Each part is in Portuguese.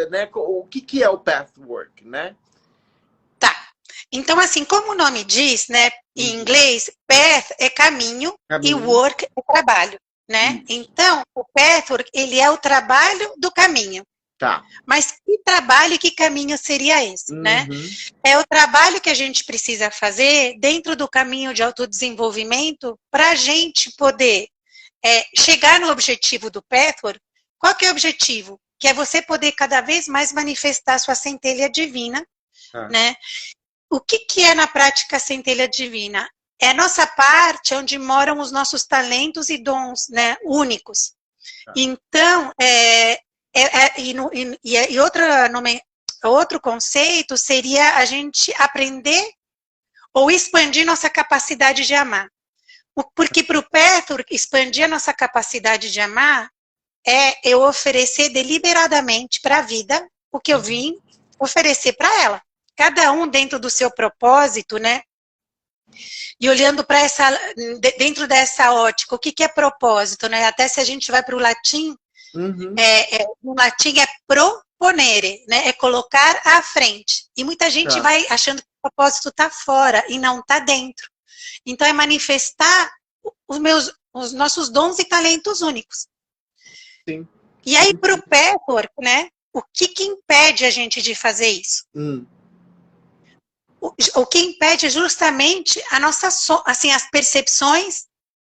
né? O que é o pathwork, né? Tá. Então, assim, como o nome diz, né? Em inglês, path é caminho e work é trabalho, né? Então, o pathwork, ele é o trabalho do caminho. Tá. Mas que trabalho e que caminho seria esse, né? É o trabalho que a gente precisa fazer dentro do caminho de autodesenvolvimento para a gente poder chegar no objetivo do pathwork. Qual que é o objetivo? Que é você poder cada vez mais manifestar sua centelha divina, né? O que é na prática a centelha divina? É a nossa parte onde moram os talentos e dons, né, únicos. Então, outro conceito seria a gente aprender ou expandir nossa capacidade de amar. Porque para o pathwork, expandir a nossa capacidade de amar é eu oferecer deliberadamente para a vida o que eu vim oferecer para ela. Cada um dentro do seu propósito, né? E olhando para dentro dessa ótica, o que é propósito, né? Até se a gente vai para o latim, no latim é proponere, né? É colocar à frente. E muita gente vai achando que o propósito está fora e não está dentro. Então é manifestar os nossos dons e talentos únicos. Sim. E aí para o pathwork, né? O que impede a gente de fazer isso? O que impede é justamente a nossa, assim, as percepções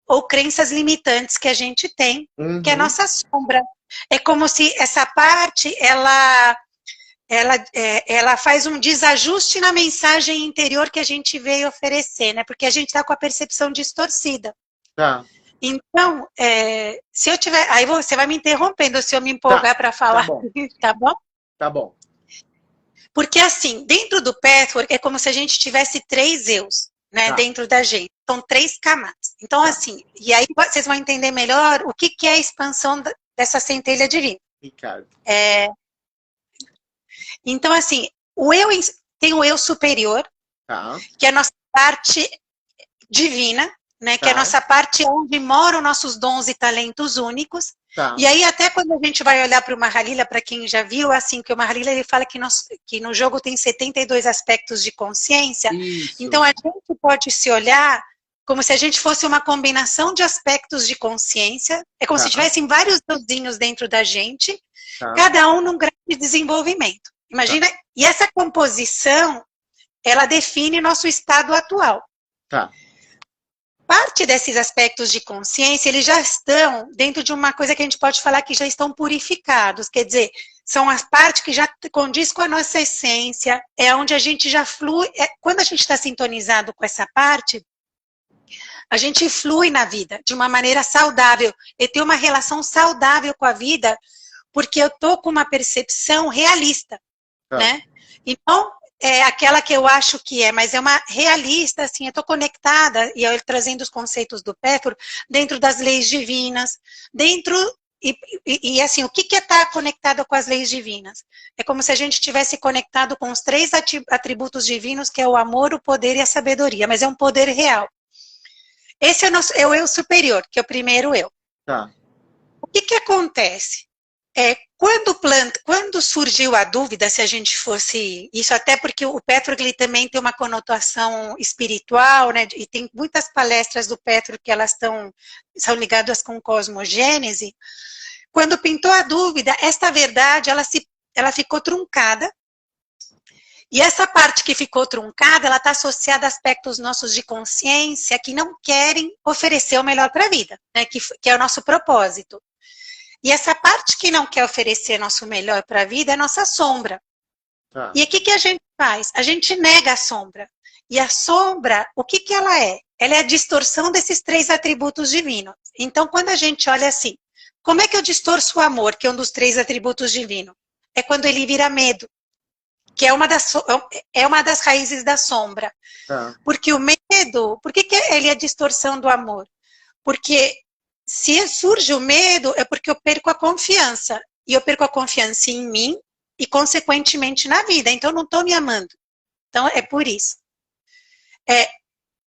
ou crenças limitantes que a gente tem, que é a nossa sombra. É como se essa parte, ela faz um desajuste na mensagem interior que a gente veio oferecer, né? Porque a gente está com a percepção distorcida. Tá. Então, se eu tiver... Aí você vai me interrompendo se eu me empolgar para falar. Tá bom? Tá bom. Porque, assim, dentro do pathwork é como se a gente tivesse 3 eus, né, dentro da gente. São 3 camadas. Então, assim, e aí vocês vão entender melhor o que é a expansão dessa centelha divina. Ricardo. Então, assim, tem o eu superior, que é a nossa parte divina, né, que é a nossa parte onde moram nossos dons e talentos únicos. E aí, até quando a gente vai olhar para o Mahalila, para quem já viu, assim, que o Mahalila, ele fala que no jogo tem 72 aspectos de consciência. Isso. Então, a gente pode se olhar como se a gente fosse uma combinação de aspectos de consciência. É como se tivessem vários deusinhos dentro da gente, cada um num grau de desenvolvimento. Imagina, e essa composição, ela define nosso estado atual. Parte desses aspectos de consciência, eles já estão dentro de uma coisa que a gente pode falar que já estão purificados, quer dizer, são as partes que já condiz com a nossa essência, é onde a gente já flui, quando a gente está sintonizado com essa parte, a gente flui na vida de uma maneira saudável, e tem uma relação saudável com a vida, porque eu estou com uma percepção realista, né? Então, é aquela que eu acho que mas é uma realista, assim, eu estou conectada, e eu trazendo os conceitos do pathwork, dentro das leis divinas, e assim, o que é estar conectado com as leis divinas? É como se a gente tivesse conectado com os 3 atributos divinos, que é o amor, o poder e a sabedoria, mas é um poder real. Esse é o eu superior, que é o primeiro eu. O que acontece? Quando surgiu a dúvida se a gente fosse... Isso até porque o pathwork ele também tem uma conotação espiritual, né? E tem muitas palestras do pathwork que elas são ligadas com cosmogênese. Quando pintou a dúvida, esta verdade, ela ficou truncada. E essa parte que ficou truncada, ela está associada a aspectos nossos de consciência que não querem oferecer o melhor para a vida, né? Que é o nosso propósito. E essa parte que não quer oferecer nosso melhor para a vida é a nossa sombra. E o que a gente faz? A gente nega a sombra. E a sombra, o que ela é? Ela é a distorção desses 3 atributos divinos. Então, quando a gente olha assim, como é que eu distorço o amor, que é um dos 3 atributos divinos? É quando ele vira medo, que é uma das raízes da sombra. Porque o medo, por que ele é a distorção do amor? Porque se surge o medo, é porque eu perco a confiança. E eu perco a confiança em mim e, consequentemente, na vida. Então, eu não estou me amando. Então, é por isso.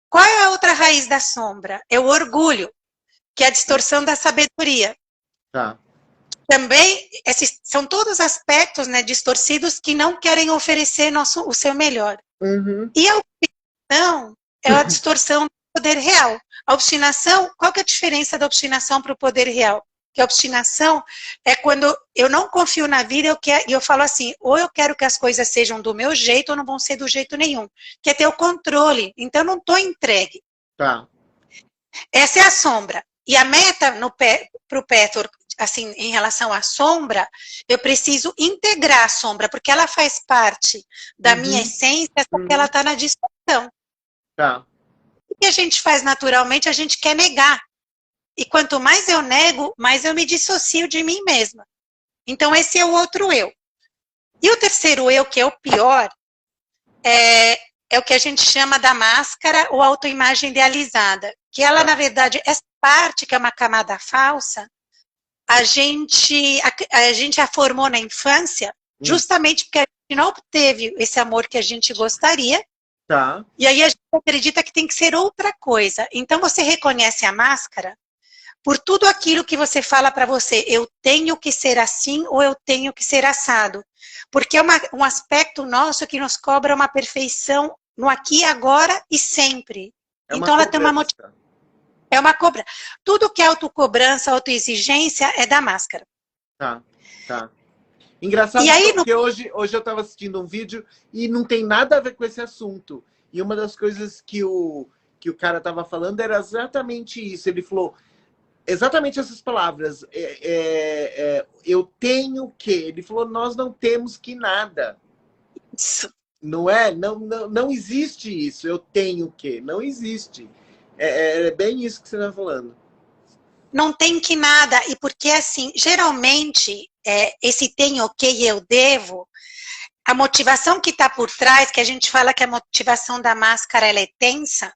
Qual é a outra raiz da sombra? É o orgulho, que é a distorção da sabedoria. também, esses são todos aspectos, né, distorcidos que não querem oferecer o seu melhor. Uhum. E a obstinação é a distorção do poder real. A obstinação, qual que é a diferença da obstinação para o poder real? Que a obstinação é quando eu não confio na vida e eu falo assim, ou eu quero que as coisas sejam do meu jeito ou não vão ser do jeito nenhum. Que é ter o controle. Então, eu não estou entregue. Tá. Essa é a sombra. E a meta para o Petor, assim, em relação à sombra, eu preciso integrar a sombra, porque ela faz parte da minha essência, só que ela está na distorção. Tá. O que a gente faz naturalmente, a gente quer negar. E quanto mais eu nego, mais eu me dissocio de mim mesma. Então, esse é o outro eu. E o terceiro eu, que é o pior, é o que a gente chama da máscara ou autoimagem idealizada. Que ela, na verdade, essa parte que é uma camada falsa, a gente a formou na infância, justamente porque a gente não obteve esse amor que a gente gostaria. Tá. E aí a gente acredita que tem que ser outra coisa. Então, você reconhece a máscara por tudo aquilo que você fala para você, eu tenho que ser assim ou eu tenho que ser assado. Porque é um aspecto nosso que nos cobra uma perfeição no aqui, agora e sempre. Então ela tem uma motivação. É uma cobra. Tudo que é autocobrança, autoexigência é da máscara. Tá, tá. Engraçado, porque hoje eu estava assistindo um vídeo e não tem nada a ver com esse assunto. E uma das coisas que o cara estava falando era exatamente isso. Ele falou exatamente essas palavras. Eu tenho que. Ele falou, nós não temos que nada. Isso. Não é? Não existe isso. Eu tenho que. Não existe. É bem isso que você está falando. Não tem que nada. E porque, assim, geralmente, esse tenho que e eu devo, a motivação que está por trás, que a gente fala que a motivação da máscara ela é tensa,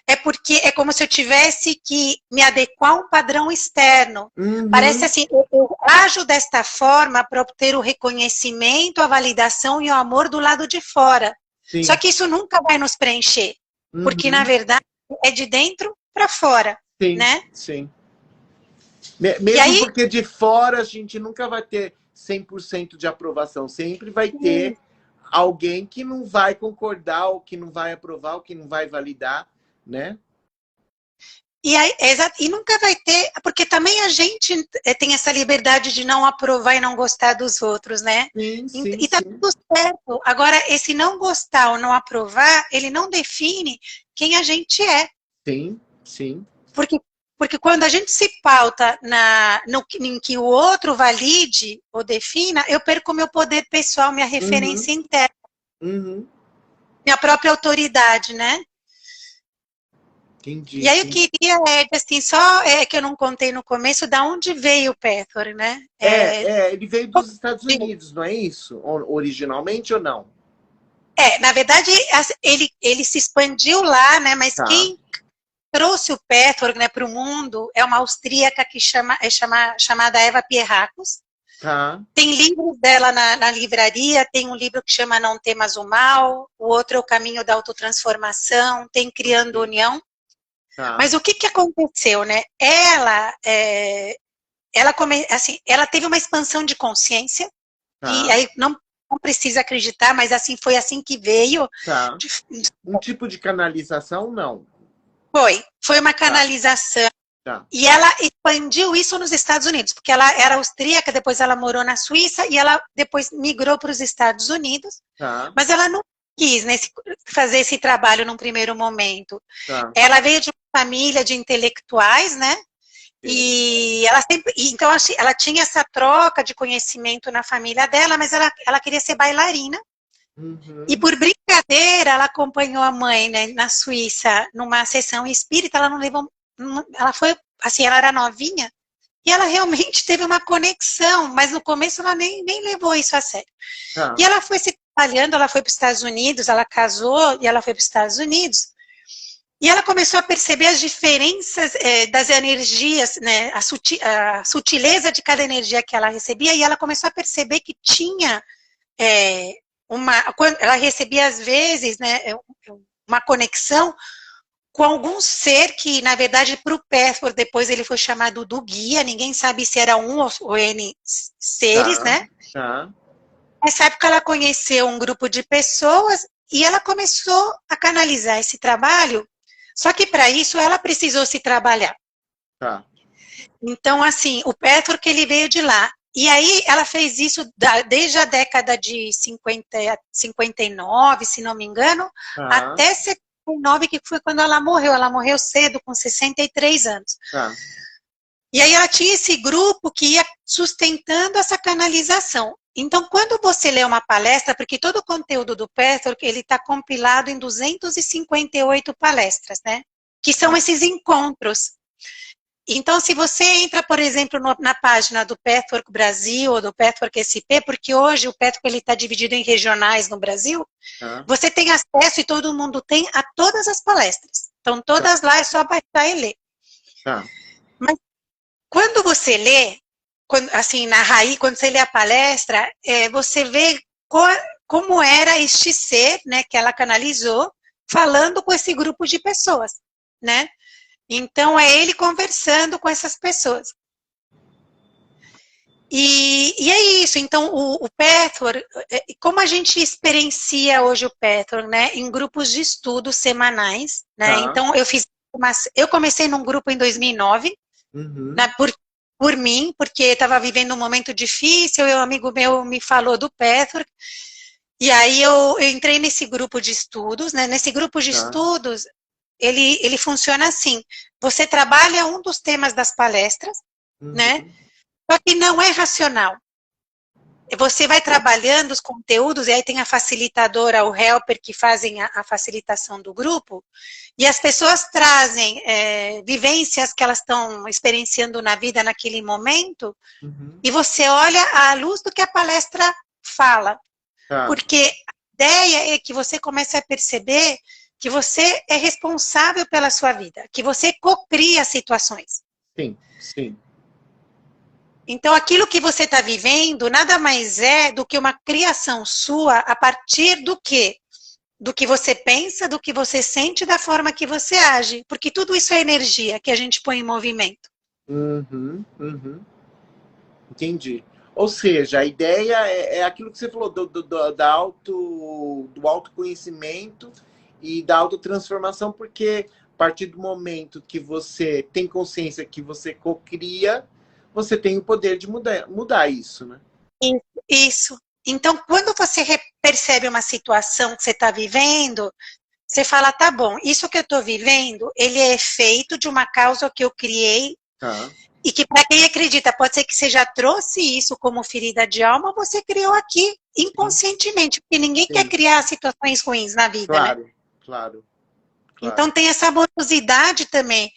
é porque é como se eu tivesse que me adequar a um padrão externo. Parece assim, eu ajo desta forma para obter o reconhecimento, a validação e o amor do lado de fora. Sim. Só que isso nunca vai nos preencher, porque na verdade é de dentro para fora, sim, né? Sim. Mesmo aí, porque de fora a gente nunca vai ter 100% de aprovação, sempre vai ter alguém que não vai concordar, ou que não vai aprovar, ou que não vai validar, né? E, aí, e nunca vai ter, porque também a gente tem essa liberdade de não aprovar e não gostar dos outros, né? Sim, e tá tudo certo. Agora, esse não gostar ou não aprovar, ele não define quem a gente é. Sim, sim. Porque quando a gente se pauta em que o outro valide ou defina, eu perco meu poder pessoal, minha referência interna. Minha própria autoridade, né? Entendi. E aí eu queria, assim, que eu não contei no começo, da onde veio o Petor, né? Ele veio dos Estados Unidos, não é isso? Originalmente ou não? Na verdade, ele se expandiu lá, né? Mas quem trouxe o Petor, né, para o mundo é uma austríaca que chamada Eva Pierrakos. Tem livros dela na livraria, tem um livro que chama Não Temas o Mal, o outro é O Caminho da Autotransformação, tem Criando União. Mas o que aconteceu, né? Ela teve uma expansão de consciência, e aí não precisa acreditar, mas assim foi assim que veio. Um tipo de canalização, não? Foi uma canalização. E ela expandiu isso nos Estados Unidos, porque ela era austríaca, depois ela morou na Suíça, e ela depois migrou para os Estados Unidos, mas ela não quis fazer esse trabalho num primeiro momento. Ela veio de uma família de intelectuais, né? E ela então ela tinha essa troca de conhecimento na família dela, mas ela queria ser bailarina. E por brincadeira, ela acompanhou a mãe, né, na Suíça, numa sessão espírita. Ela não levou, ela foi, assim, ela era novinha, e ela realmente teve uma conexão, mas no começo ela nem levou isso a sério. E ela foi se trabalhando, ela foi para os Estados Unidos, ela casou e ela foi para os Estados Unidos, e ela começou a perceber as diferenças das energias, né, a sutileza de cada energia que ela recebia, e ela começou a perceber que tinha ela recebia às vezes, né, uma conexão com algum ser que, na verdade, para o Pathwork, depois ele foi chamado do guia, ninguém sabe se era um ou N seres, né? Nessa época ela conheceu um grupo de pessoas e ela começou a canalizar esse trabalho, só que para isso ela precisou se trabalhar. Então, assim, o Pathwork, ele veio de lá. E aí ela fez isso desde a década de 59, se não me engano, até 79, que foi quando ela morreu. Ela morreu cedo, com 63 anos. E aí ela tinha esse grupo que ia sustentando essa canalização. Então, quando você lê uma palestra, porque todo o conteúdo do Pathwork, ele está compilado em 258 palestras, né? Que são esses encontros. Então, se você entra, por exemplo, na página do Pathwork Brasil ou do Pathwork SP, porque hoje o Pathwork está dividido em regionais no Brasil, você tem acesso, e todo mundo tem, a todas as palestras. Então, todas lá é só baixar e ler. Mas, quando você lê, assim, na raiz, quando você lê a palestra, você vê como era este ser, né, que ela canalizou, falando com esse grupo de pessoas, né? Então, é ele conversando com essas pessoas. E é isso. Então, o Pathwork, como a gente experiencia hoje o Pathwork, né? Em grupos de estudo semanais, né? Então, eu comecei num grupo em 2009, né, por mim, porque estava vivendo um momento difícil, e um amigo meu me falou do Pathwork, e aí eu entrei nesse grupo de estudos, né? Nesse grupo de estudos, ele funciona assim, você trabalha um dos temas das palestras, né? Só que não é racional. Você vai trabalhando os conteúdos, e aí tem a facilitadora, o helper, que fazem a facilitação do grupo, e as pessoas trazem vivências que elas estão experienciando na vida naquele momento, e você olha à luz do que a palestra fala. Porque a ideia é que você comece a perceber que você é responsável pela sua vida, que você cocria situações. Sim. Então, aquilo que você está vivendo nada mais é do que uma criação sua a partir do quê? Do que você pensa, do que você sente, da forma que você age. Porque tudo isso é energia que a gente põe em movimento. Entendi. Ou seja, a ideia é aquilo que você falou, do autoconhecimento e da autotransformação, porque a partir do momento que você tem consciência que você cocria, você tem o poder de mudar isso, né? Isso. Então, quando você percebe uma situação que você está vivendo, você fala, tá bom, isso que eu estou vivendo, ele é efeito de uma causa que eu criei, e que para quem acredita, pode ser que você já trouxe isso como ferida de alma, você criou aqui inconscientemente, porque ninguém quer criar situações ruins na vida, né? Claro. Então tem essa amorosidade também,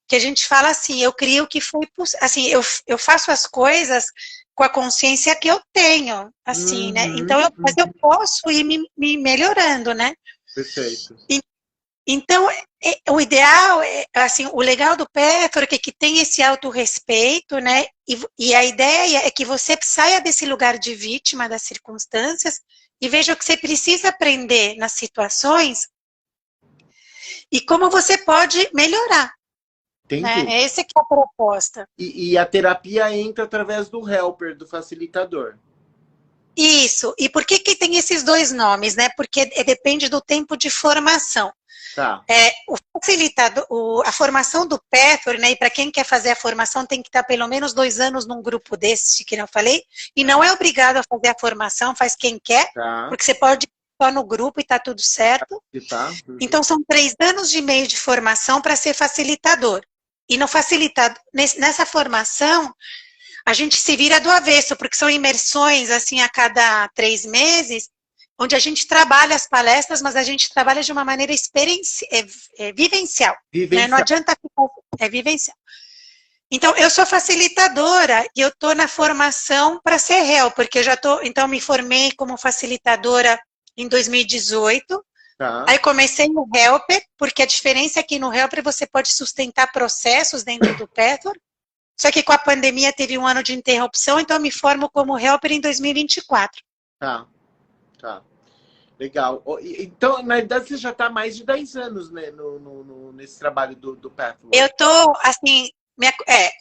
que a gente fala assim, eu crio o que foi assim, eu faço as coisas com a consciência que eu tenho, assim, né? Então, mas eu posso ir me melhorando, né? Perfeito. Então, o ideal, assim, o legal do Pathwork é que tem esse autorrespeito, né? E a ideia é que você saia desse lugar de vítima das circunstâncias e veja o que você precisa aprender nas situações e como você pode melhorar. Né? Essa é que é a proposta. E a terapia entra através do helper, do facilitador. Isso. E por que tem esses dois nomes, né? Porque depende do tempo de formação. O facilitador, a formação do Pathwork, né? E para quem quer fazer a formação tem que estar pelo menos 2 anos num grupo desse, que eu falei. E não é obrigado a fazer a formação, faz quem quer, porque você pode ir só no grupo e tá tudo certo. Então são 3 anos e meio de formação para ser facilitador. E no facilitador, nessa formação, a gente se vira do avesso, porque são imersões, assim, a cada 3 meses, onde a gente trabalha as palestras, mas a gente trabalha de uma maneira vivencial. Né? Não adianta ficar... vivencial. Então, eu sou facilitadora e eu estou na formação para ser réu, porque eu já estou... Então, me formei como facilitadora em 2018. Aí comecei no Helper, porque a diferença é que no Helper você pode sustentar processos dentro do Pathwork, só que com a pandemia teve um ano de interrupção, então eu me formo como Helper em 2024. Legal. Então, na verdade, você já está há mais de 10 anos, né, nesse trabalho do Pathwork. Eu tô, assim,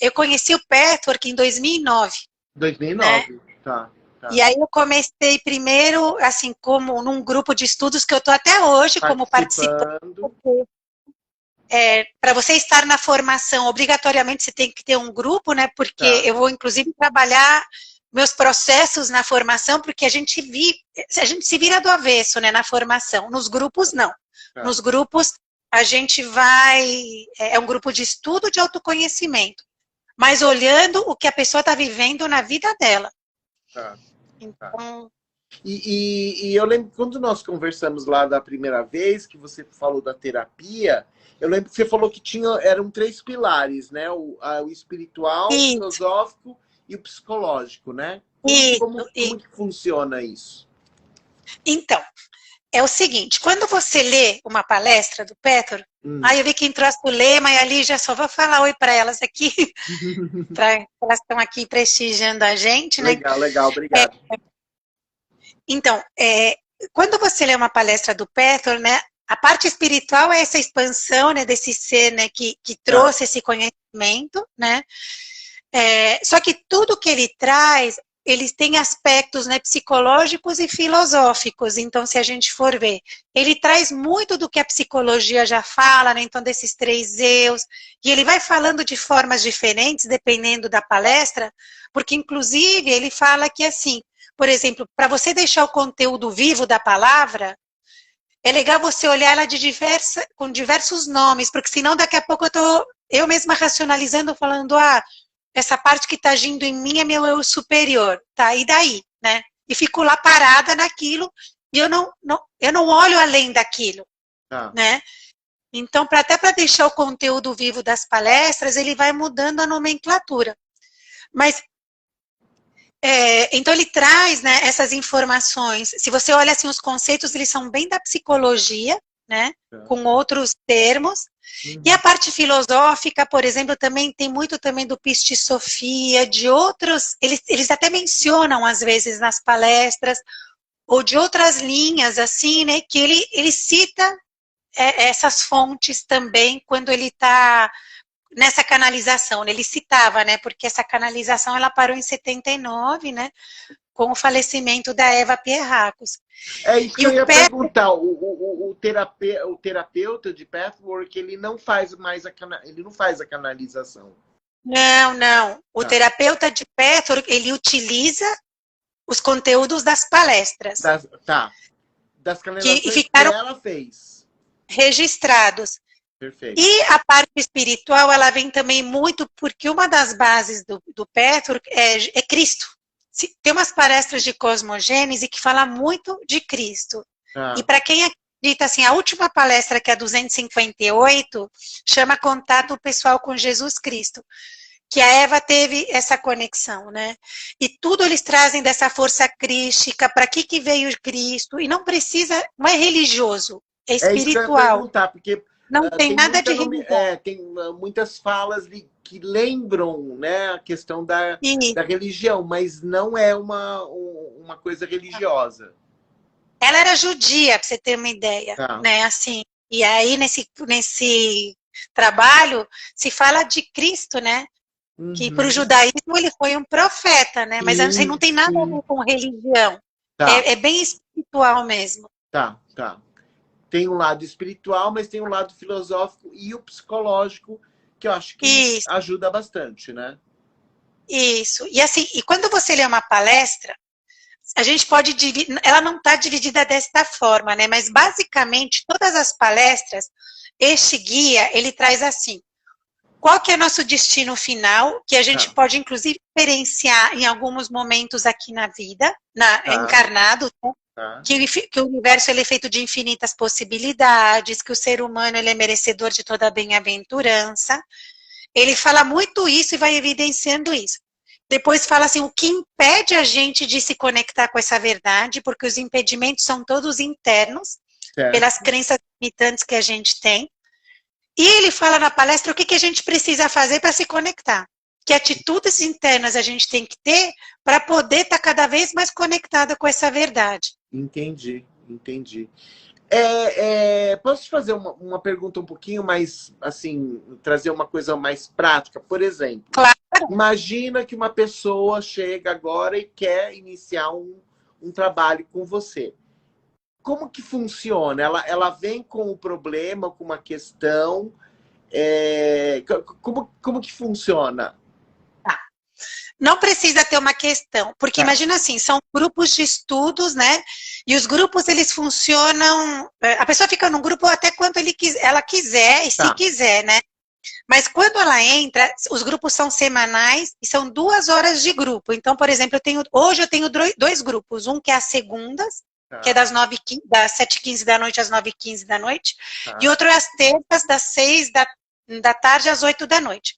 eu conheci o Pathwork em 2009. 2009, né? Tá. E aí eu comecei primeiro, assim, como num grupo de estudos que eu tô até hoje como participante. Para você estar na formação, obrigatoriamente você tem que ter um grupo, né? Porque eu vou, inclusive, trabalhar meus processos na formação, porque a gente se vira do avesso, né, na formação. Nos grupos, não. Nos grupos, a gente vai... É um grupo de estudo de autoconhecimento, mas olhando o que a pessoa está vivendo na vida dela. Então... E eu lembro, quando nós conversamos lá da primeira vez, que você falou da terapia, eu lembro que você falou que eram 3 pilares, né? O espiritual, o filosófico e o psicológico, né? Como que funciona isso? Então, é o seguinte, quando você lê uma palestra do Pathwork, aí eu vi que entrou a Sulema e ali já só vou falar oi para elas aqui, elas estão aqui prestigiando a gente, né? Legal, obrigado. Então, quando você lê uma palestra do Pathwork, né, a parte espiritual é essa expansão, né, desse ser, né, que trouxe esse conhecimento, né? Só que tudo que ele traz, eles têm aspectos, né, psicológicos e filosóficos. Então, se a gente for ver, ele traz muito do que a psicologia já fala, né? Então, desses 3 eus, e ele vai falando de formas diferentes, dependendo da palestra, porque, inclusive, ele fala que, assim, por exemplo, para você deixar o conteúdo vivo da palavra, é legal você olhar ela com diversos nomes, porque senão daqui a pouco eu mesma racionalizando, falando, essa parte que está agindo em mim é meu eu superior, tá? E daí, né? E fico lá parada naquilo e eu não olho além daquilo, né? Então, até para deixar o conteúdo vivo das palestras, ele vai mudando a nomenclatura. Mas, então ele traz, né, essas informações. Se você olha assim, os conceitos, eles são bem da psicologia, né? Com outros termos. E a parte filosófica, por exemplo, também tem muito também do Piste Sofia, de outros, eles até mencionam às vezes nas palestras, ou de outras linhas, assim, né, que ele cita essas fontes também quando ele está nessa canalização, ele citava, né, porque essa canalização ela parou em 79, né, com o falecimento da Eva Pierracos. É isso que eu ia perguntar. O terapeuta de Pathwork, ele não faz a canalização. Não. O terapeuta de Pathwork, ele utiliza os conteúdos das palestras. Das canalizações que ela fez. Registrados. Perfeito. E a parte espiritual, ela vem também muito, porque uma das bases do Pathwork é Cristo. Tem umas palestras de cosmogênese que fala muito de Cristo. E para quem acredita, assim, a última palestra, que é a 258, chama Contato Pessoal com Jesus Cristo, que a Eva teve essa conexão, né? E tudo eles trazem dessa força crística, para que veio Cristo, e não é religioso, é espiritual. É isso que eu ia perguntar, porque não tem nada de religião. Tem muitas falas que lembram, né, a questão da religião, mas não é uma coisa religiosa. Ela era judia, para você ter uma ideia, né, assim. E aí, nesse trabalho, se fala de Cristo, né, que para o judaísmo ele foi um profeta, né, mas assim, não tem nada a ver com religião. É bem espiritual mesmo. Tá. Tem um lado espiritual, mas tem um lado filosófico e o psicológico, que eu acho que ajuda bastante, né? Isso. E assim, e quando você lê uma palestra, a gente pode dividir, ela não está dividida desta forma, né? Mas basicamente, todas as palestras, este guia, ele traz assim, qual que é nosso destino final, que a gente pode, inclusive, experienciar em alguns momentos aqui na vida, encarnado, né? Que o universo ele é feito de infinitas possibilidades, que o ser humano ele é merecedor de toda a bem-aventurança. Ele fala muito isso e vai evidenciando isso. Depois fala assim, o que impede a gente de se conectar com essa verdade, porque os impedimentos são todos internos, pelas crenças limitantes que a gente tem. E ele fala na palestra o que a gente precisa fazer para se conectar. Que atitudes internas a gente tem que ter para poder estar cada vez mais conectada com essa verdade. Entendi. Entendi. Posso te fazer uma pergunta um pouquinho mais, assim, trazer uma coisa mais prática? Por exemplo, Claro. Imagina que uma pessoa chega agora e quer iniciar um trabalho com você. Como que funciona? Ela vem com um problema, com uma questão. Como que funciona? Não precisa ter uma questão, porque imagina assim, são grupos de estudos, né? E os grupos, eles funcionam... A pessoa fica num grupo até quanto ela quiser, e se quiser, né? Mas quando ela entra, os grupos são semanais e são 2 horas de grupo. Então, por exemplo, hoje eu tenho 2 grupos. Um que é às segundas, que é das 7h15 da noite às 9h15 da noite. E outro é às terças, das 6 da tarde às 8 da noite.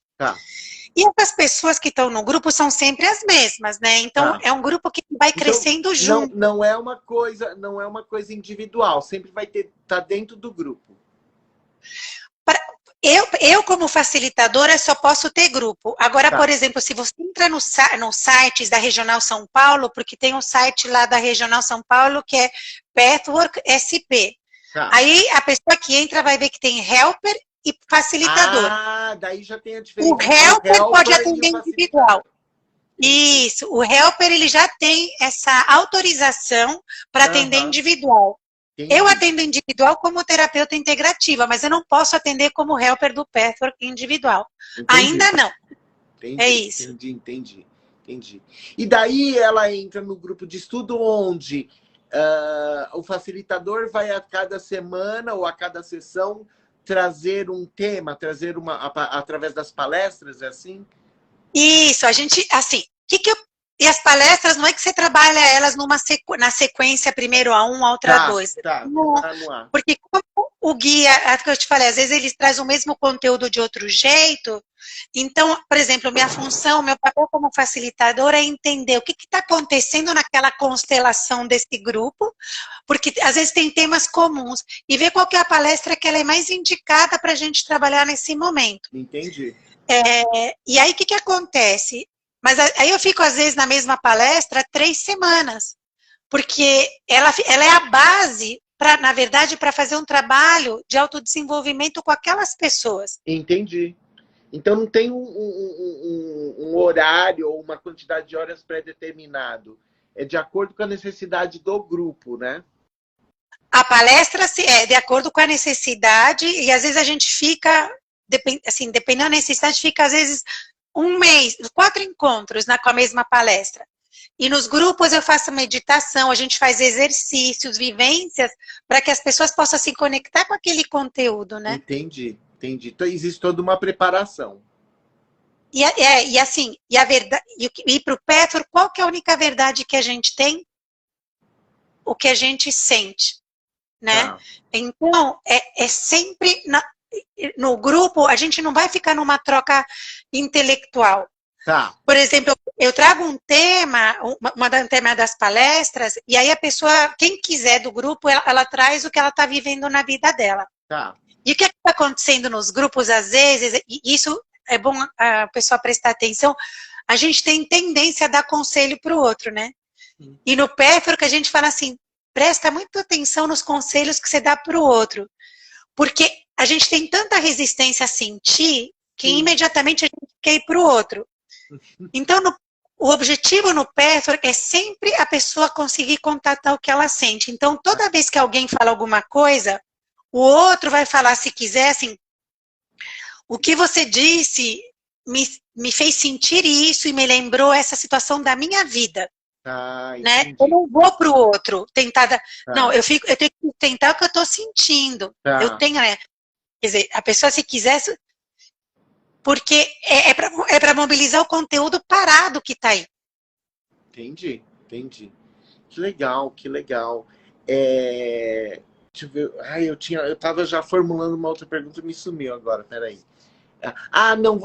E as pessoas que estão no grupo são sempre as mesmas, né? Então, é um grupo que vai crescendo junto. Não é uma coisa individual, sempre vai estar dentro do grupo. Eu, como facilitadora, só posso ter grupo. Agora, por exemplo, se você entra nos sites da Regional São Paulo, porque tem um site lá da Regional São Paulo que é Pathwork SP. Aí, a pessoa que entra vai ver que tem helper e facilitador. Daí já tem a diferença. O helper pode atender individual. Isso, o helper ele já tem essa autorização para atender individual. Entendi. Eu atendo individual como terapeuta integrativa, mas eu não posso atender como helper do Pathwork individual. Entendi. Ainda não. Entendi, é isso. Entendi. E daí ela entra no grupo de estudo onde o facilitador vai a cada semana ou a cada sessão trazer um tema, através das palestras, é assim? Isso, a gente, assim, e as palestras, não é que você trabalha elas na sequência, primeiro a 1, a outra a 2. Porque como o guia, é que eu te falei, às vezes eles trazem o mesmo conteúdo de outro jeito. Então, por exemplo, minha função, meu papel como facilitadora é entender o que está acontecendo naquela constelação desse grupo, porque às vezes tem temas comuns, e ver qual que é a palestra que ela é mais indicada para a gente trabalhar nesse momento. Entendi. E aí, o que acontece? Mas aí eu fico, às vezes, na mesma palestra 3 semanas, porque ela é a base, na verdade, para fazer um trabalho de autodesenvolvimento com aquelas pessoas. Entendi. Então, não tem um horário ou uma quantidade de horas pré-determinado. É de acordo com a necessidade do grupo, né? A palestra é de acordo com a necessidade, e às vezes a gente fica, dependendo da necessidade, fica, às vezes, 1 mês, 4 encontros com a mesma palestra. E nos grupos eu faço meditação, a gente faz exercícios, vivências, para que as pessoas possam se conectar com aquele conteúdo, né? Entendi. Então, existe toda uma preparação. E a verdade, e para o Pathwork, qual que é a única verdade que a gente tem? O que a gente sente, né? Então, é sempre... No grupo, a gente não vai ficar numa troca intelectual. Por exemplo, eu trago um tema, um tema das palestras, e aí a pessoa, quem quiser do grupo, ela traz o que ela está vivendo na vida dela. E o que está acontecendo nos grupos, às vezes, e isso é bom a pessoa prestar atenção, a gente tem tendência a dar conselho para o outro, né? E no Pathwork a gente fala assim, presta muita atenção nos conselhos que você dá para o outro. Porque a gente tem tanta resistência a sentir que imediatamente a gente quer ir para o outro. Então, o objetivo no Pathwork é sempre a pessoa conseguir contatar o que ela sente. Então, toda vez que alguém fala alguma coisa, o outro vai falar, se quiser, assim, o que você disse me fez sentir isso e me lembrou essa situação da minha vida. Né? Eu não vou para o outro tentar... Não, eu tenho que tentar o que eu estou sentindo. Eu tenho... Quer dizer, a pessoa, se quisesse... Porque é para mobilizar o conteúdo parado que está aí. Entendi. Que legal. Deixa eu ver... eu estava já formulando uma outra pergunta e me sumiu agora, peraí. Não,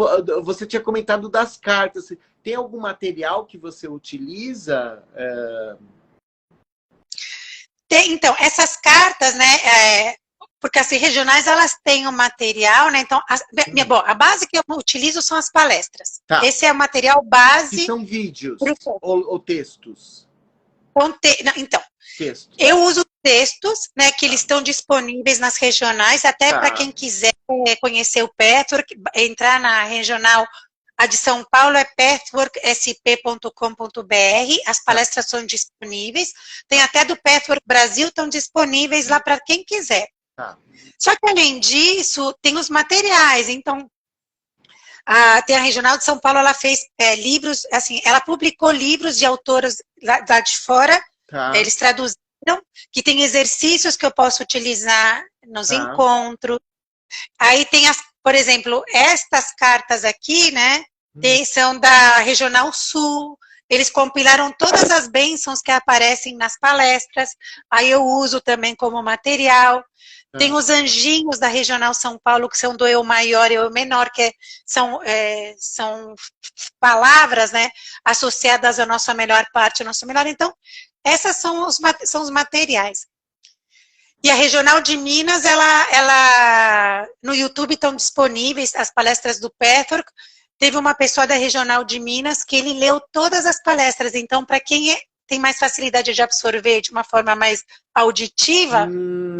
você tinha comentado das cartas. Tem algum material que você utiliza? Então, essas cartas, né, porque as regionais, elas têm um material, né, então, a base que eu utilizo são as palestras. Esse é o material base. Que são vídeos ou textos? Então, textos. Eu uso textos, né, que eles estão disponíveis nas regionais, até para quem quiser conhecer o Patchwork, entrar na regional. A de São Paulo é patchworksp.com.br, as palestras são disponíveis, tem até do Patchwork Brasil, estão disponíveis lá para quem quiser. Só que, além disso, tem os materiais. Então, tem a Regional de São Paulo, ela fez livros, assim, ela publicou livros de autoras lá de fora, eles traduziram, que tem exercícios que eu posso utilizar nos encontros. Aí tem, por exemplo, estas cartas aqui, né, são da Regional Sul. Eles compilaram todas as bênçãos que aparecem nas palestras, aí eu uso também como material. Tem os anjinhos da Regional São Paulo, que são do eu maior e eu menor, que são palavras, né, associadas à nossa melhor parte, ao nosso melhor. Então, essas são os materiais. E a Regional de Minas, ela no YouTube estão disponíveis as palestras do Patchwork. Teve uma pessoa da Regional de Minas que ele leu todas as palestras. Então, para quem tem mais facilidade de absorver de uma forma mais auditiva,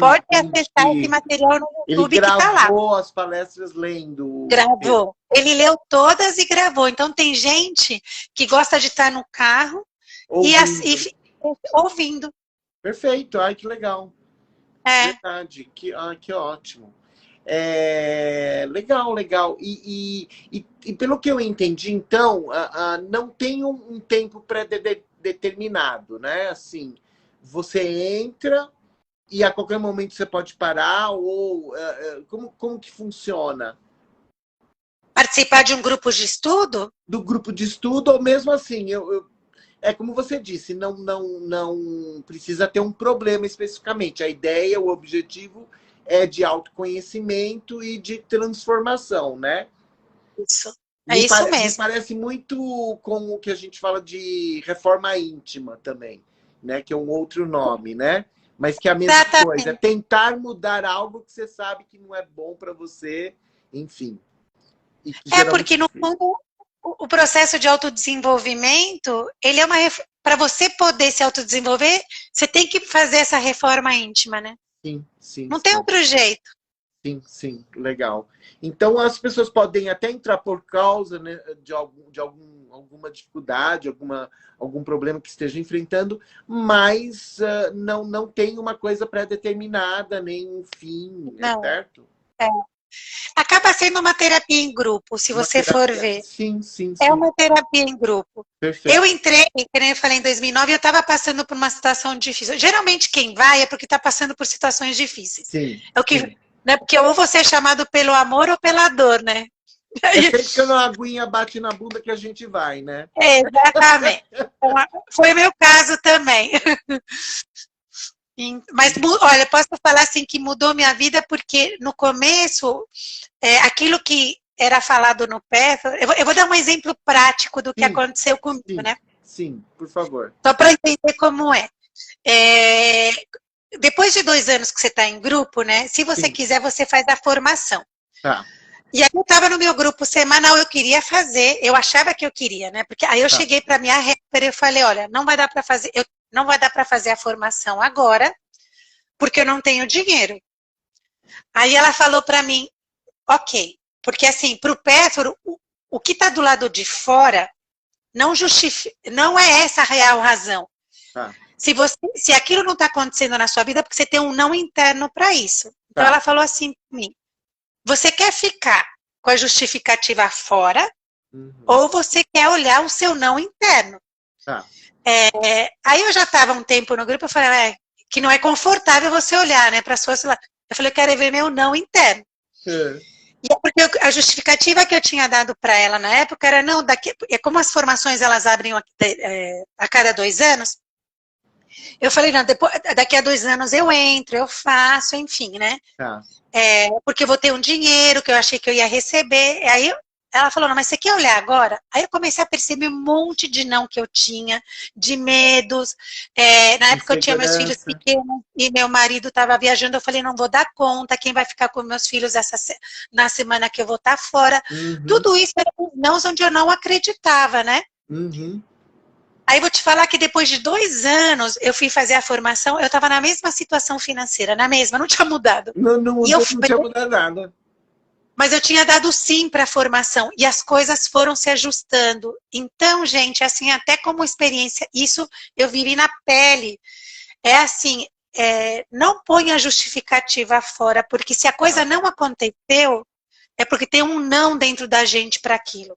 pode acessar esse material no YouTube que está lá. Ele gravou as palestras lendo. Gravou. Ele leu todas e gravou. Então, tem gente que gosta de estar no carro e ouvindo. Perfeito. Ai, que legal. Verdade. Que ótimo. Legal. E pelo que eu entendi, então, não tem um tempo pré-determinado, né? Assim, você entra e a qualquer momento você pode parar, ou como que funciona? Participar de um grupo de estudo? Do grupo de estudo, ou mesmo assim, é como você disse, não precisa ter um problema especificamente. A ideia, o objetivo é de autoconhecimento e de transformação, né? Isso. Isso mesmo. Me parece muito com o que a gente fala de reforma íntima também, né? Que é um outro nome, né? Mas que é a mesma coisa. É tentar mudar algo que você sabe que não é bom para você, enfim. Porque no fundo o processo de autodesenvolvimento, ele é para você poder se autodesenvolver, você tem que fazer essa reforma íntima, né? Sim. Não tem outro jeito. Sim, legal. Então, as pessoas podem até entrar por causa, né, de alguma dificuldade, algum problema que esteja enfrentando, mas não tem uma coisa pré-determinada, nem um fim, certo? Acaba sendo uma terapia em grupo, se você for ver. Sim. É uma terapia em grupo. Perfeito. Eu entrei, como eu falei, em 2009, eu estava passando por uma situação difícil. Geralmente, quem vai é porque está passando por situações difíceis. Sim. Né? Porque ou você é chamado pelo amor ou pela dor, né? É sempre que a aguinha bate na bunda que a gente vai, né? Exatamente. Foi o meu caso também. Mas, olha, posso falar assim que mudou minha vida, porque no começo, aquilo que era falado no Patchwork, eu vou dar um exemplo prático do que aconteceu comigo, né? Sim, por favor. Só para entender como é. Depois de 2 anos que você está em grupo, né? Se você quiser, você faz a formação. Tá. E aí eu estava no meu grupo semanal, eu queria fazer, eu achava que eu queria, né? Porque aí eu cheguei para minha rapper e eu falei, olha, não vai dar para fazer a formação agora, porque eu não tenho dinheiro. Aí ela falou para mim, ok, porque assim, para o Patchwork, o que está do lado de fora não é essa a real razão. Tá. Se aquilo não está acontecendo na sua vida, é porque você tem um não interno para isso. Então ela falou assim para mim, você quer ficar com a justificativa fora, ou você quer olhar o seu não interno? Tá. Aí eu já estava um tempo no grupo, eu falei, que não é confortável você olhar, né, para sua... Eu falei, eu quero ver meu não interno. E é porque a justificativa que eu tinha dado para ela na época era, não, como as formações elas abrem a cada 2 anos, eu falei, não, daqui a 2 anos eu entro, eu faço, enfim, né? Tá. Porque eu vou ter um dinheiro que eu achei que eu ia receber. Aí ela falou, não, mas você quer olhar agora? Aí eu comecei a perceber um monte de não que eu tinha, de medos. Na época eu tinha meus filhos pequenos e meu marido estava viajando. Eu falei, não vou dar conta, quem vai ficar com meus filhos na semana que eu vou estar fora? Tudo isso eram não onde eu não acreditava, né? Aí vou te falar que depois de 2 anos, eu fui fazer a formação, eu estava na mesma situação financeira, na mesma, não tinha mudado. Não, não, não tinha mudado nada. Mas eu tinha dado sim para a formação e as coisas foram se ajustando. Então, gente, assim, até como experiência, isso eu vivi na pele. É assim, não ponha justificativa fora, porque se a coisa não aconteceu, é porque tem um não dentro da gente para aquilo.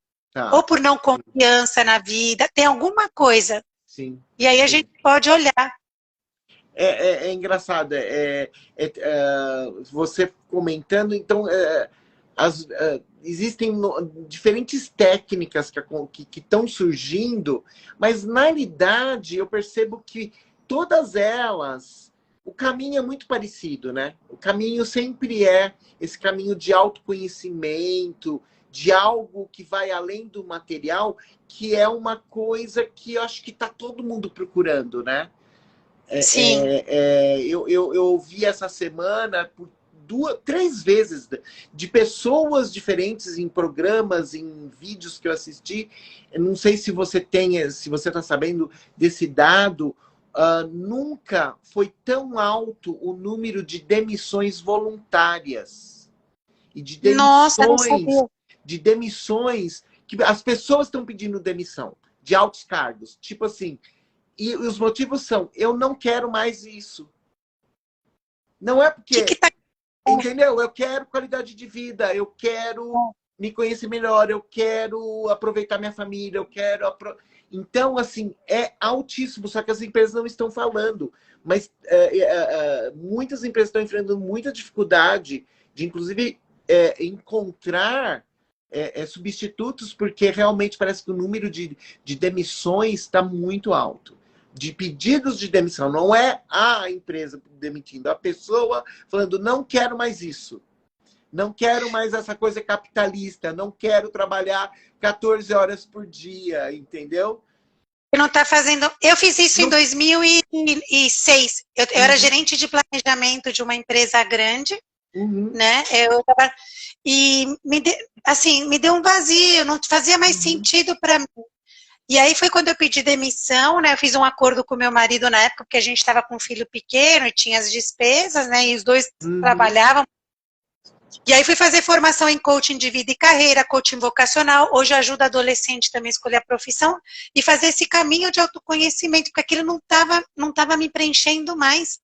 Ou por não confiança na vida, tem alguma coisa. Sim. E aí a gente pode olhar. É engraçado, você comentando, então, existem diferentes técnicas que estão surgindo, mas na realidade eu percebo que todas elas, o caminho é muito parecido, né? O caminho sempre é esse caminho de autoconhecimento, de algo que vai além do material, que é uma coisa que eu acho que está todo mundo procurando, né? Sim. Eu ouvi essa semana por 3 vezes de pessoas diferentes em programas, em vídeos que eu assisti. Eu não sei se você está sabendo desse dado. Nunca foi tão alto o número de demissões voluntárias e de demissões que as pessoas estão pedindo demissão de altos cargos, tipo assim. E os motivos são, eu não quero mais isso. Não é porque... Entendeu? Eu quero qualidade de vida, eu quero me conhecer melhor, eu quero aproveitar minha família, eu quero... Então, assim, é altíssimo, só que as empresas não estão falando. Mas muitas empresas estão enfrentando muita dificuldade de, inclusive, encontrar substitutos, porque realmente parece que o número de demissões está muito alto. De pedidos de demissão. Não é a empresa demitindo, a pessoa falando, não quero mais isso. Não quero mais essa coisa capitalista, não quero trabalhar 14 horas por dia, entendeu? Não está fazendo... Eu fiz isso em 2006. Eu era gerente de planejamento de uma empresa grande, né? E me deu um vazio, não fazia mais sentido para mim. E aí foi quando eu pedi demissão, né? Eu fiz um acordo com meu marido na época, porque a gente estava com um filho pequeno e tinha as despesas, né? E os dois trabalhavam. E aí fui fazer formação em coaching de vida e carreira, coaching vocacional. Hoje ajuda adolescente também a escolher a profissão e fazer esse caminho de autoconhecimento, porque aquilo não tava me preenchendo mais.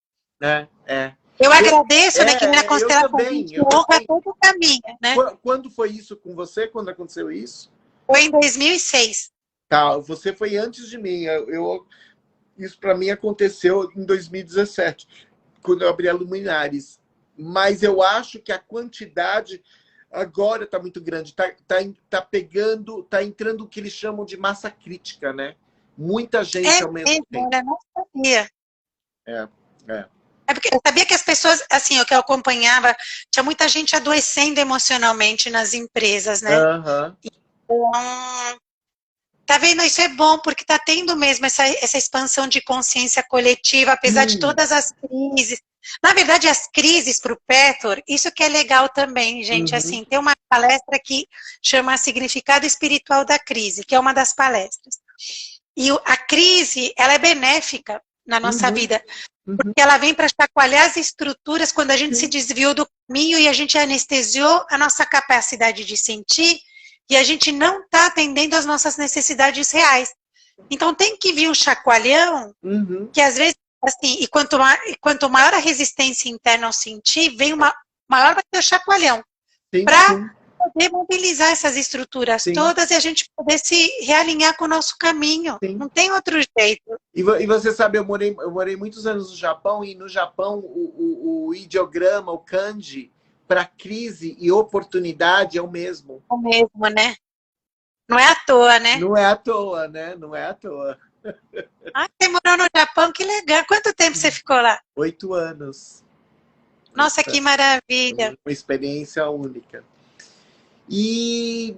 Eu agradeço, né? Que me considera honra todo o caminho, né? Quando foi isso com você? Quando aconteceu isso? Foi em 2006. Tá, você foi antes de mim. Isso para mim aconteceu em 2017, quando eu abri a Luminares. Mas eu acho que a quantidade agora está muito grande. Tá pegando, tá entrando o que eles chamam de massa crítica, né? Muita gente ao mesmo tempo. Eu não sabia. É porque eu sabia que as pessoas, assim, o que eu acompanhava, tinha muita gente adoecendo emocionalmente nas empresas, né? Então, tá vendo? Isso é bom, porque tá tendo mesmo essa expansão de consciência coletiva, apesar de todas as crises. Na verdade, as crises para o Petor, isso que é legal também, gente. Assim, tem uma palestra que chama Significado Espiritual da Crise, que é uma das palestras. E a crise, ela é benéfica na nossa vida, porque ela vem para chacoalhar as estruturas quando a gente se desviou do caminho e a gente anestesiou a nossa capacidade de sentir e a gente não está atendendo às nossas necessidades reais. Então tem que vir um chacoalhão que às vezes, assim, e quanto maior a resistência interna ao sentir, vem maior vai ter o chacoalhão. Para poder mobilizar essas estruturas todas e a gente poder se realinhar com o nosso caminho. Não tem outro jeito. E você sabe, eu morei muitos anos no Japão, e no Japão o ideograma, o kanji, para crise e oportunidade é o mesmo. O mesmo, né? Não é à toa, né? Não é à toa, né? Não é à toa. Ah, você morou no Japão, que legal. Quanto tempo você ficou lá? 8 anos. Nossa, que maravilha. Uma experiência única. E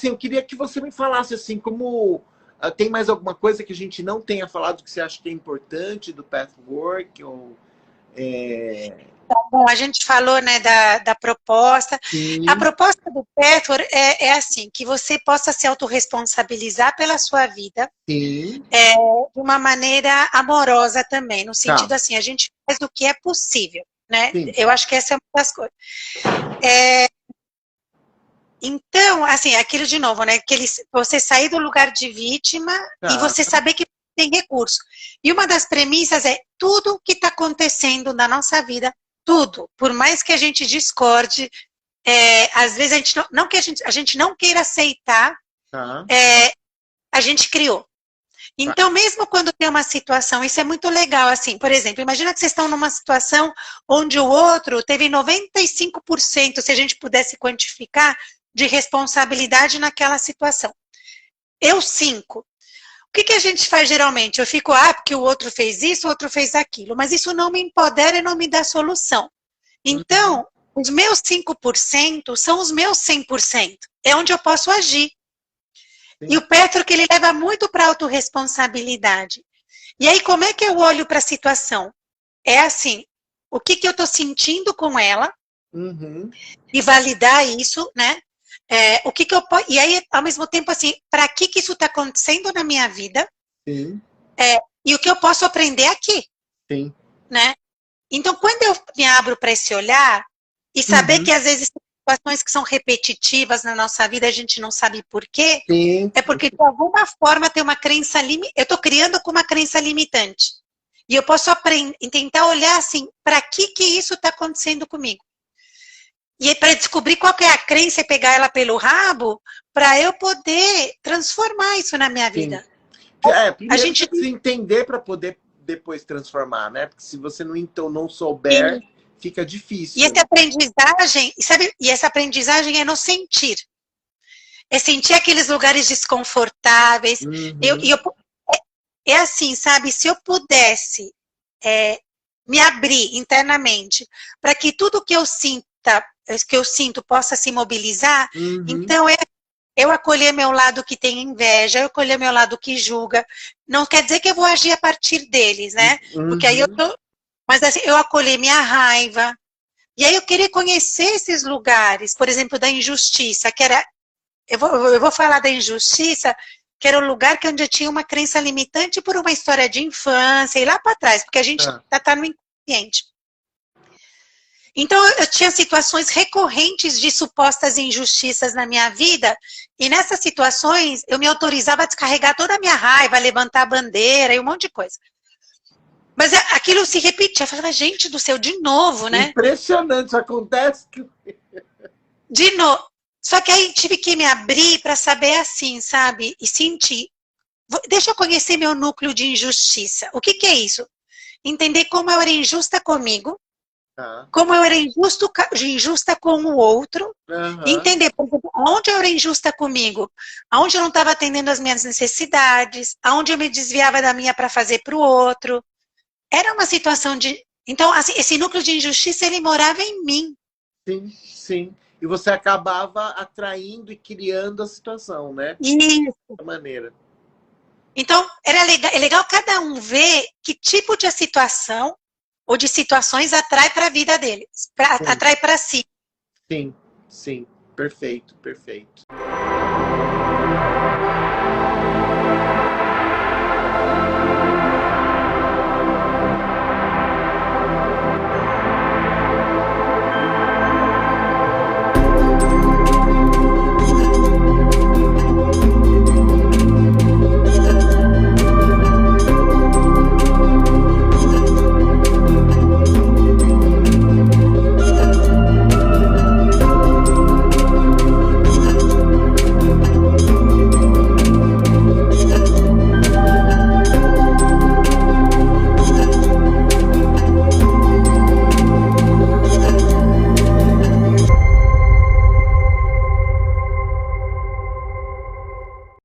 eu queria que você me falasse assim, como tem mais alguma coisa que a gente não tenha falado que você acha que é importante do Pathwork? Bom, a gente falou, né, da proposta. Sim. A proposta do Petor é assim, que você possa se autorresponsabilizar pela sua vida. Sim. De uma maneira amorosa também, no sentido assim, a gente faz o que é possível, né? Sim. Eu acho que essa é uma das coisas. Então, assim, aquilo de novo, né? Você sair do lugar de vítima e você saber que tem recurso. E uma das premissas é tudo que está acontecendo na nossa vida, tudo, por mais que a gente discorde, às vezes a gente não queira aceitar, a gente criou. Então, mesmo quando tem uma situação, isso é muito legal, assim, por exemplo, imagina que vocês estão numa situação onde o outro teve 95%, se a gente pudesse quantificar, de responsabilidade naquela situação. Eu 5%. O que a gente faz geralmente? Eu fico, porque o outro fez isso, o outro fez aquilo, mas isso não me empodera e não me dá solução. Então, os meus 5% são os meus 100%. É onde eu posso agir. Sim. E o Petro, que ele leva muito para a autorresponsabilidade. E aí, como é que eu olho para a situação? É assim, o que eu estou sentindo com ela, e validar isso, né? E aí, ao mesmo tempo, assim, para que isso está acontecendo na minha vida? Sim. E o que eu posso aprender aqui? Sim. Né? Então, quando eu me abro para esse olhar, e saber que às vezes situações que são repetitivas na nossa vida, a gente não sabe por quê, é porque de alguma forma tem uma crença limitante. Eu estou criando com uma crença limitante. E eu posso tentar olhar assim, para que isso está acontecendo comigo? E para descobrir qual que é a crença e pegar ela pelo rabo, para eu poder transformar isso na minha vida. Primeiro a gente precisa entender para poder depois transformar, né? Porque se você não souber, fica difícil. E essa aprendizagem é no sentir. É sentir aqueles lugares desconfortáveis. É assim, sabe? Se eu pudesse me abrir internamente para que tudo que eu sinto possa se mobilizar, então eu acolher meu lado que tem inveja, eu acolher meu lado que julga. Não quer dizer que eu vou agir a partir deles, né? Porque aí mas assim, eu acolher minha raiva. E aí eu querer conhecer esses lugares, por exemplo, da injustiça, que era... Eu vou falar da injustiça, que era o lugar onde eu tinha uma crença limitante por uma história de infância, e lá para trás, porque a gente tá no inconsciente. Então, eu tinha situações recorrentes de supostas injustiças na minha vida, e nessas situações, eu me autorizava a descarregar toda a minha raiva, levantar a bandeira e um monte de coisa. Mas aquilo se repetia. Eu falava, gente do céu, de novo, né? Impressionante, isso acontece. De novo. Só que aí tive que me abrir para saber assim, sabe? E sentir. Deixa eu conhecer meu núcleo de injustiça. O que é isso? Entender como eu era injusta comigo, como eu era injusta com o outro, entender, por exemplo, onde eu era injusta comigo, aonde eu não estava atendendo as minhas necessidades, aonde eu me desviava da minha para fazer para o outro. Era uma situação de... Então, assim, esse núcleo de injustiça, ele morava em mim. Sim, sim. E você acabava atraindo e criando a situação, né? Isso. Da maneira. Então, é legal cada um ver que tipo de situação ou de situações atrai para a vida deles, atrai para si. Sim, sim. Perfeito, perfeito.